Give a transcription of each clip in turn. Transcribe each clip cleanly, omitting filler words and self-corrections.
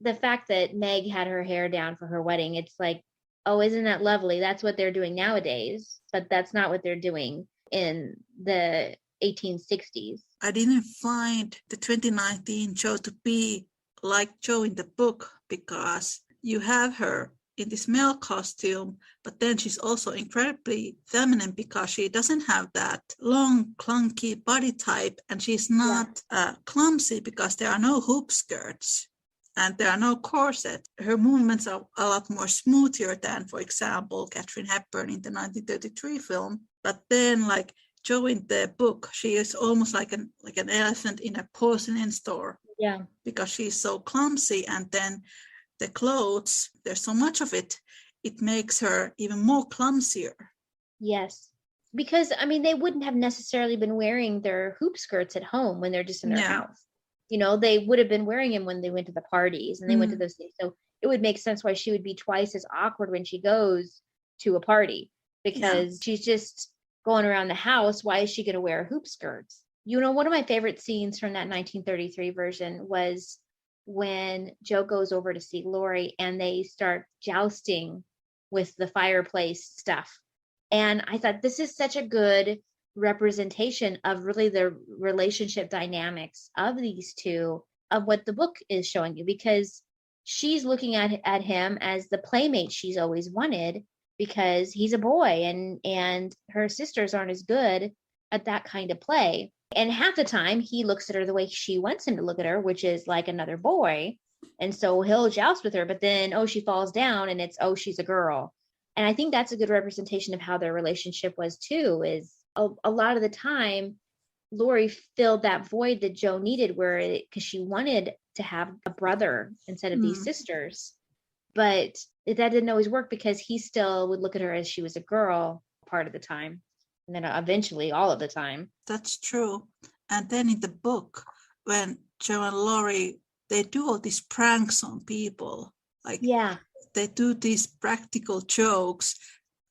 the fact that Meg had her hair down for her wedding, it's like, oh, isn't that lovely? That's what they're doing nowadays, but that's not what they're doing in the 1860s. I didn't find the 2019 Jo to be like Jo in the book, because you have her in this male costume, but then she's also incredibly feminine because she doesn't have that long, clunky body type, and she's not clumsy because there are no hoop skirts and there are no corsets. Her movements are a lot more smoother than, for example, Katharine Hepburn in the 1933 film. But then, like Jo in the book, she is almost like an elephant in a porcelain store. Yeah. Because she's so clumsy, and then the clothes, there's so much of it, it makes her even more clumsier. Yes. Because, I mean, they wouldn't have necessarily been wearing their hoop skirts at home when they're just in their house. You know, they would have been wearing them when they went to the parties and they went to those things. So it would make sense why she would be twice as awkward when she goes to a party, because she's just going around the house. Why is she going to wear hoop skirts? You know, one of my favorite scenes from that 1933 version was when Jo goes over to see Laurie and they start jousting with the fireplace stuff. And I thought this is such a good representation of really the relationship dynamics of these two, of what the book is showing you, because she's looking at him as the playmate she's always wanted, because he's a boy and her sisters aren't as good at that kind of play. And half the time he looks at her the way she wants him to look at her, which is like another boy. And so he'll joust with her, but then, oh, she falls down and it's, oh, she's a girl. And I think that's a good representation of how their relationship was too, is a lot of the time, Laurie filled that void that Jo needed, because she wanted to have a brother instead of these sisters. But that didn't always work, because he still would look at her as she was a girl part of the time. And then eventually all of the time. That's true. And then in the book, when Jo and Laurie, they do all these pranks on people. Like, they do these practical jokes.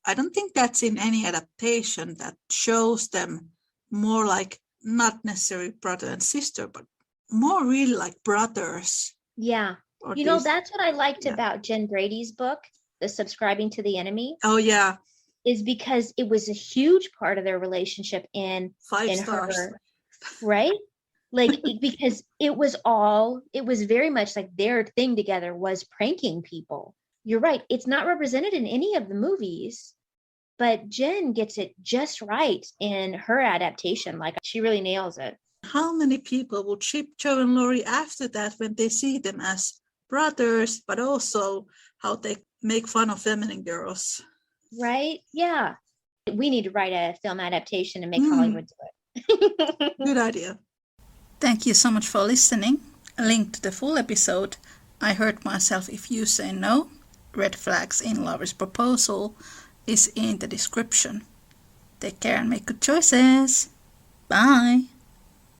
I don't think that's in any adaptation that shows them more like not necessarily brother and sister, but more really like brothers. Yeah. You know, that's what I liked about Jen Brady's book, The Subscribing to the Enemy. Oh, yeah. Is because it was a huge part of their relationship in 5 stars. Her, right? Like, because it was very much like their thing together was pranking people. You're right. It's not represented in any of the movies, but Jen gets it just right in her adaptation. Like, she really nails it. How many people would ship Jo and Laurie after that when they see them as brothers, but also how they make fun of feminine girls? Right? Yeah. We need to write a film adaptation and make Hollywood do it. Good idea. Thank you so much for listening. A link to the full episode, I Hurt Myself If You Say No, Red Flags in Lover's Proposal, is in the description. Take care and make good choices. Bye.